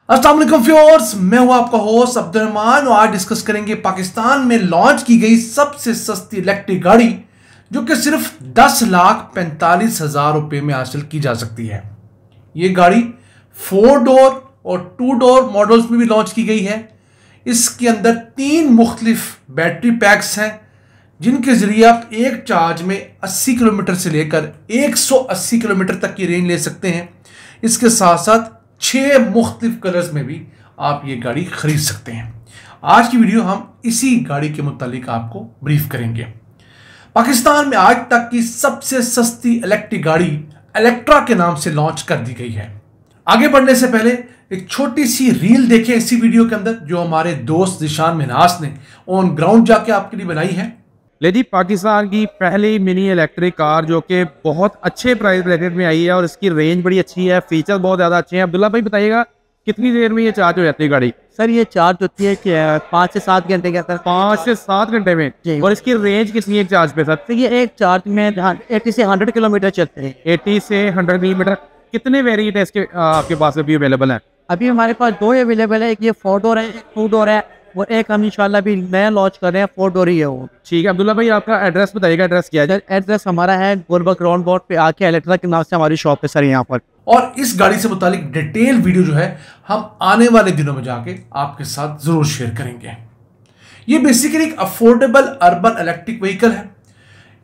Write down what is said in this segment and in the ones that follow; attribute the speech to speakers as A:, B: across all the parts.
A: अस्सलाम वालेकुम व्यूअर्स, मैं हूं आपका होस्ट अब्दुल रहमान और आज डिस्कस करेंगे पाकिस्तान में लॉन्च की गई सबसे सस्ती इलेक्ट्रिक गाड़ी जो कि सिर्फ 10,45,000 रुपये में हासिल की जा सकती है। ये गाड़ी 4 डोर और 2 डोर मॉडल्स में भी लॉन्च की गई है। इसके अंदर 3 मुख्तलिफ बैटरी पैक्स हैं जिनके जरिए आप एक चार्ज में 80 किलोमीटर से लेकर 180 किलोमीटर तक की रेंज ले सकते हैं। इसके साथ साथ 6 मुख्तलिफ कलर्स में भी आप ये गाड़ी खरीद सकते हैं। आज की वीडियो हम इसी गाड़ी के मुतालिक आपको ब्रीफ करेंगे। पाकिस्तान में आज तक की सबसे सस्ती इलेक्ट्रिक गाड़ी इलेक्ट्रा के नाम से लॉन्च कर दी गई है। आगे बढ़ने से पहले एक छोटी सी रील देखें इसी वीडियो के अंदर जो हमारे दोस्त जिशान मिन्हास ने ऑन ग्राउंड जाके आपके लिए बनाई है।
B: लेडी पाकिस्तान की पहली मिनी इलेक्ट्रिक कार जो कि बहुत अच्छे प्राइस ब्रैकेट में आई है और इसकी रेंज बड़ी अच्छी है, फीचर बहुत ज़्यादा अच्छे हैं। अब्दुल्ला भाई बताइएगा कितनी देर में ये चार्ज हो जाती है गाड़ी?
C: सर ये चार्ज होती है कि 5 से 7 घंटे के अंदर।
B: 5 से 7 घंटे में? और इसकी रेंज कितनी है एक चार्ज पे सर?
C: तो ये एक चार्ज में 80 से 100 किलोमीटर चलते हैं।
B: 80 से 100 किलोमीटर। कितने वेरिएंट है इसके आपके पास अभी अवेलेबल है?
C: अभी हमारे पास 2 अवेलेबल है, एक ये 4 डोर है, एक 2 डोर है और एक हम इंशाल्लाह भी नया लॉन्च कर रहे हैं, 4 डोर ही है वो।
B: ठीक है अब्दुल्ला भाई, आपका एड्रेस बताइएगा। एड्रेस क्या है?
C: एड्रेस हमारा है गुलबर्ग राउंड बोर्ड पे आके इलेक्ट्रा के नाम से हमारी शॉप है सर यहाँ पर।
A: और इस गाड़ी से मुतालिक डिटेल वीडियो जो है हम आने वाले दिनों में जाके आपके साथ जरूर शेयर करेंगे। ये बेसिकली एक अफोर्डेबल अर्बन इलेक्ट्रिक व्हीकल है।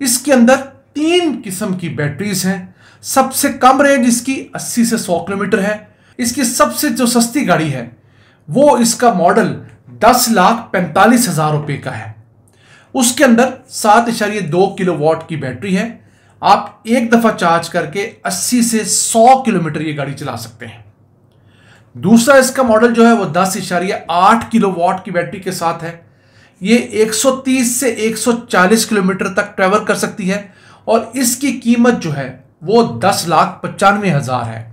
A: इसके अंदर 3 किस्म की बैटरीज हैं। सबसे कम रेंज इसकी 80 से 100 किलोमीटर है। इसकी सबसे जो सस्ती गाड़ी है वो इसका मॉडल 10,45,000 रुपये का है। उसके अंदर 7.2 किलोवाट की बैटरी है। आप एक दफा चार्ज करके 80 से 100 किलोमीटर ये गाड़ी चला सकते हैं। दूसरा इसका मॉडल जो है वो 10.8 किलोवाट की बैटरी के साथ है। ये 130 से 140 किलोमीटर तक ट्रैवल कर सकती है और इसकी कीमत जो है वो 10,95,000 है।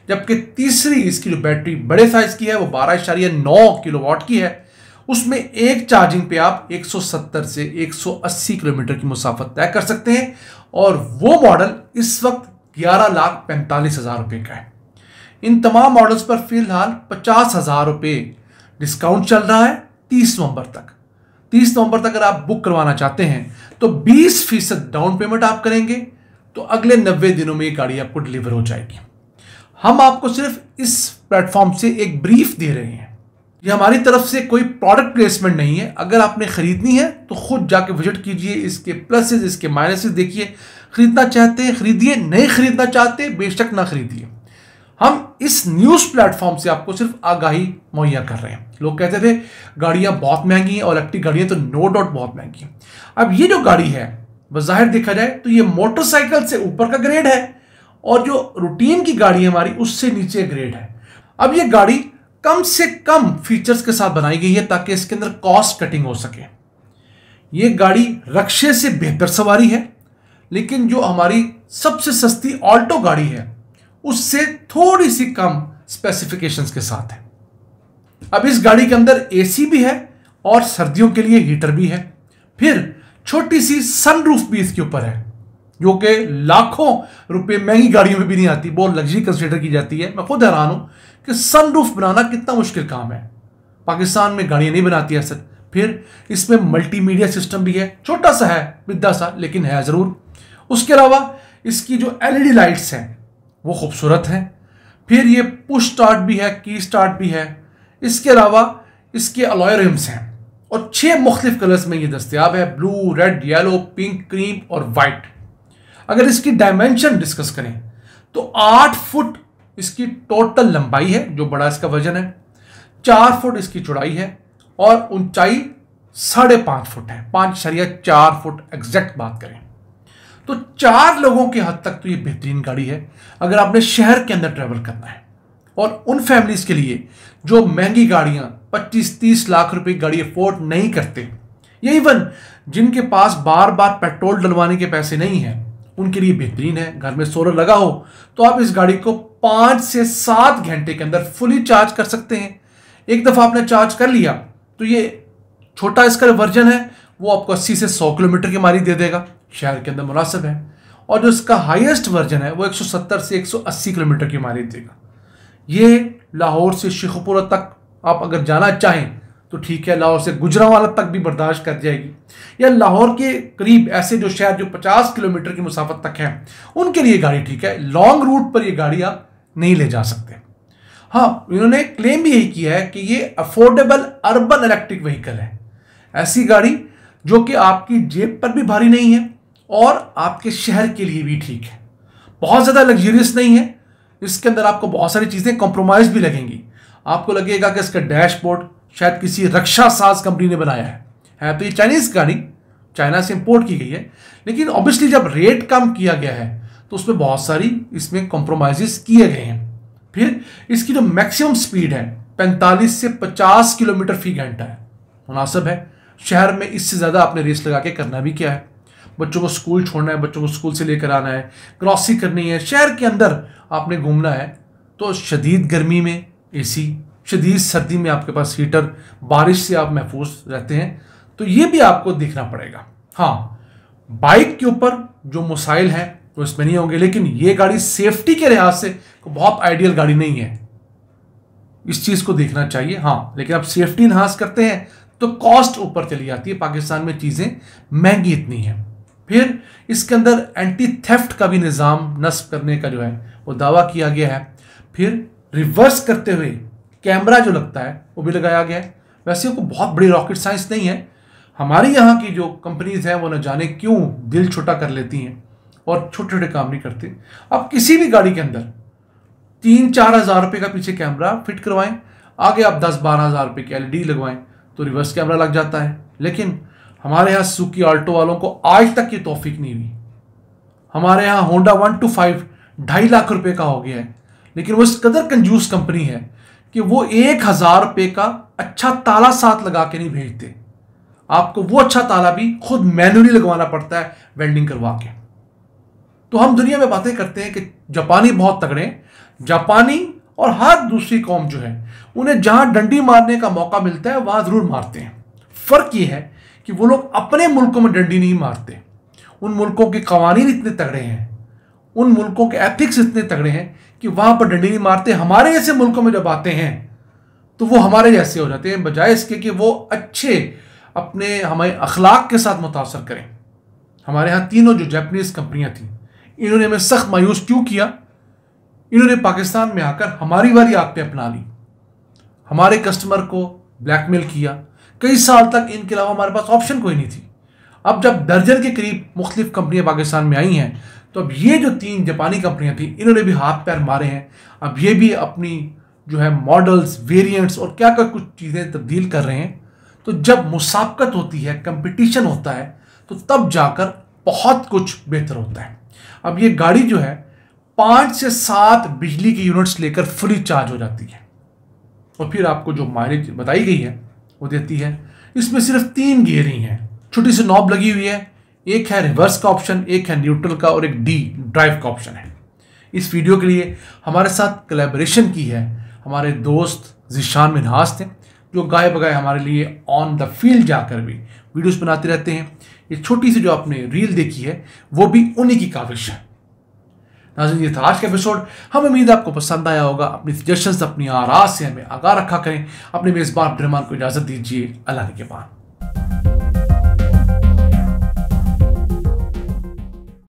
A: जबकि तीसरी इसकी जो बैटरी बड़े साइज की है वो 12.9 किलोवाट की है। उसमें एक चार्जिंग पे आप 170 से 180 किलोमीटर की मुसाफत तय कर सकते हैं और वो मॉडल इस वक्त 11,45,000 रुपये का है। इन तमाम मॉडल्स पर फिलहाल 50,000 रुपये डिस्काउंट चल रहा है 30 नवंबर तक। 30 नवंबर तक अगर आप बुक करवाना चाहते हैं तो 20% डाउन पेमेंट आप करेंगे तो अगले 90 दिनों में ये गाड़ी आपको डिलीवर हो जाएगी। हम आपको सिर्फ इस प्लेटफॉर्म से एक ब्रीफ दे रहे हैं। ये हमारी तरफ से कोई प्रोडक्ट प्लेसमेंट नहीं है। अगर आपने खरीदनी है तो खुद जाके विजिट कीजिए, इसके प्लसेस इसके माइनसेस देखिए। खरीदना चाहते हैं खरीदिए, नहीं खरीदना चाहते बेशक ना खरीदिए। हम इस न्यूज़ प्लेटफॉर्म से आपको सिर्फ आगाही मुहैया कर रहे हैं। लोग कहते थे गाड़ियां बहुत महंगी हैं और इलेक्ट्रिक गाड़ियां तो नो डाउट बहुत महंगी हैं। अब ये जो गाड़ी है बज़ाहिर देखा जाए तो ये मोटरसाइकिल से ऊपर का ग्रेड है और जो रूटीन की गाड़ी है हमारी उससे नीचे ग्रेड है। अब ये गाड़ी कम से कम फीचर्स के साथ बनाई गई है ताकि इसके अंदर कॉस्ट कटिंग हो सके। ये गाड़ी रक्शे से बेहतर सवारी है, लेकिन जो हमारी सबसे सस्ती ऑल्टो गाड़ी है उससे थोड़ी सी कम स्पेसिफिकेशंस के साथ है। अब इस गाड़ी के अंदर एसी भी है और सर्दियों के लिए हीटर भी है। फिर छोटी सी सनरूफ भी इसके ऊपर है जो कि लाखों रुपए महंगी गाड़ियों में भी नहीं आती, बहुत लग्जरी कंसीडर की जाती है। मैं खुद हैरान हूं कि सनरूफ बनाना कितना मुश्किल काम है। पाकिस्तान में गाड़ियां नहीं बनाती है सर। फिर इसमें मल्टीमीडिया सिस्टम भी है, छोटा सा है, बिद्दा सा, लेकिन है जरूर। उसके अलावा इसकी जो एलईडी लाइट्स हैं वो खूबसूरत हैं। फिर ये पुश स्टार्ट भी है, की स्टार्ट भी है। इसके अलावा इसके अलॉय रिम्स हैं और 6 मुख्तलिफ कलर्स में ये दस्तयाब है, blue, red, yellow, pink, cream और वाइट। अगर इसकी डायमेंशन डिस्कस करें तो 8 फुट इसकी टोटल लंबाई है, जो बड़ा इसका वजन है। 4 फुट इसकी चौड़ाई है और ऊंचाई 5.5 फुट है। 5.4 फुट एग्जैक्ट बात करें तो 4 लोगों के हद तक तो ये बेहतरीन गाड़ी है अगर आपने शहर के अंदर ट्रेवल करना है। और उन फैमिलीज के लिए जो महंगी गाड़ियां 25-30 लाख रुपए की गाड़ी अफोर्ड नहीं करते, या इवन जिनके पास बार बार पेट्रोल डलवाने के पैसे नहीं हैं, उनके लिए बेहतरीन है। घर में सोलर लगा हो तो आप इस गाड़ी को 5 से 7 घंटे के अंदर फुली चार्ज कर सकते हैं। एक दफा आपने चार्ज कर लिया तो ये छोटा इसका वर्जन है वो आपको 80 से 100 किलोमीटर की माइलेज दे देगा, शहर के अंदर मुनासिब है। और जो इसका हाईएस्ट वर्जन है वो 170 से 180 किलोमीटर की माइलेज देगा। ये लाहौर से शेखुपुरा तक आप अगर जाना चाहें तो ठीक है, लाहौर से गुजरांवाला तक भी बर्दाश्त कर जाएगी, या लाहौर के करीब ऐसे जो शहर जो 50 किलोमीटर की मुसाफत तक है उनके लिए गाड़ी ठीक है। लॉन्ग रूट पर ये गाड़ी आप नहीं ले जा सकते। हाँ, इन्होंने क्लेम भी यही किया है कि ये अफोर्डेबल अर्बन इलेक्ट्रिक व्हीकल है, ऐसी गाड़ी जो कि आपकी जेब पर भी भारी नहीं है और आपके शहर के लिए भी ठीक है। बहुत ज़्यादा लग्जरियस नहीं है, इसके अंदर आपको बहुत सारी चीज़ें कॉम्प्रोमाइज़ भी लगेंगी। आपको लगेगा कि इसका डैशबोर्ड शायद किसी रक्षा साज कंपनी ने बनाया है तो ये चाइनीज़ गाड़ी चाइना से इंपोर्ट की गई है, लेकिन ऑब्वियसली जब रेट कम किया गया है तो उसमें बहुत सारी इसमें कॉम्प्रोमाइज़ किए गए हैं। फिर इसकी जो मैक्सिमम स्पीड है 45 से 50 किलोमीटर फी घंटा है, मुनासिब है। शहर में इससे ज़्यादा आपने रेस लगा के करना भी क्या है, बच्चों को स्कूल छोड़ना है, बच्चों को स्कूल से लेकर आना है, क्रॉसिंग करनी है, शहर के अंदर आपने घूमना है, तो शदीद गर्मी में एसी, शदीद सर्दी में आपके पास हीटर, बारिश से आप महफूज रहते हैं, तो ये भी आपको देखना पड़ेगा। हाँ, बाइक के ऊपर जो मसाइल हैं वो इसमें नहीं होंगे, लेकिन ये गाड़ी सेफ्टी के लिहाज से बहुत आइडियल गाड़ी नहीं है, इस चीज़ को देखना चाहिए। हाँ, लेकिन आप सेफ्टी इन्हांस करते हैं तो कॉस्ट ऊपर चली जाती है, पाकिस्तान में चीज़ें महंगी इतनी हैं। फिर इसके अंदर एंटी थेफ्ट का भी निज़ाम नस्ब करने का जो है वो दावा किया गया है। फिर रिवर्स करते हुए कैमरा जो लगता है वो भी लगाया गया है। वैसे वो बहुत बड़ी रॉकेट साइंस नहीं है, हमारे यहाँ की जो कंपनीज हैं वो न जाने क्यों दिल छोटा कर लेती हैं और छोटे छोटे काम नहीं करते। अब किसी भी गाड़ी के अंदर 3-4 हज़ार रुपये का पीछे कैमरा फिट करवाएं, आगे आप 10-12 हज़ार रुपये की LED लगवाएं तो रिवर्स कैमरा लग जाता है। लेकिन हमारे यहाँ सुजुकी ऑल्टो वालों को आज तक ये तौफीक नहीं हुई। हमारे यहाँ होंडा 125 2.5 लाख रुपए का हो गया है, लेकिन वो इस कदर कंजूस कंपनी है कि वो 1,000 रुपये का अच्छा ताला साथ लगा के नहीं भेजते, आपको वो अच्छा ताला भी खुद मैनुअली लगवाना पड़ता है वेल्डिंग करवा के। तो हम दुनिया में बातें करते हैं कि जापानी बहुत तगड़े हैं, जापानी और हर दूसरी कौम जो है उन्हें जहां डंडी मारने का मौका मिलता है वहां जरूर मारते हैं। फर्क ये है कि वो लोग अपने मुल्कों में डंडी नहीं मारते, उन मुल्कों के कवानीन इतने तगड़े हैं, उन मुल्कों के एथिक्स इतने तगड़े हैं कि वहां पर डंडी नहीं मारते। हमारे जैसे मुल्कों में जब आते हैं तो वो हमारे जैसे हो जाते हैं, बजाय इसके कि वो अच्छे अपने हमें अखलाक के साथ मुतासर करें। हमारे यहाँ तीनों जो जापानीज कंपनियां थी, इन्होंने हमें सख्त मायूस क्यों किया? इन्होंने पाकिस्तान में आकर हमारी वाली आग पे अपना ली, हमारे कस्टमर को ब्लैकमेल किया। कई साल तक इनके अलावा हमारे पास ऑप्शन कोई नहीं थी। अब जब दर्जन के करीब मुख्तलिफ कंपनियां पाकिस्तान में आई हैं तो अब ये जो 3 जापानी कंपनियां थी इन्होंने भी हाथ पैर मारे हैं। अब ये भी अपनी जो है मॉडल्स, वेरिएंट्स और क्या क्या कुछ चीज़ें तब्दील कर रहे हैं। तो जब मुसाबकत होती है, कंपटीशन होता है, तो तब जाकर बहुत कुछ बेहतर होता है। अब ये गाड़ी जो है 5 से 7 बिजली की यूनिट्स लेकर फुली चार्ज हो जाती है और फिर आपको जो माइलेज बताई गई है वो देती है। इसमें सिर्फ 3 गियर ही हैं, छोटी सी नॉब लगी हुई है, एक है रिवर्स का ऑप्शन, एक है न्यूट्रल का और एक डी ड्राइव का ऑप्शन है। इस वीडियो के लिए हमारे साथ कोलैबोरेशन की है हमारे दोस्त ज़ीशान मिन्हास थे, जो गाए बगाए हमारे लिए ऑन द फील्ड जाकर भी वीडियोस बनाते रहते हैं। ये छोटी सी जो आपने रील देखी है वो भी उन्हीं की काविश है। नाज़रीन, ये था आज का एपिसोड। हम उम्मीद आपको पसंद आया होगा। अपनी सजेशंस, अपनी आराज़ से हमें आगाह रखा करें। अपने मेज़बान अब्दुर्रहमान को इजाज़त दीजिए। अल्लाह के बाद।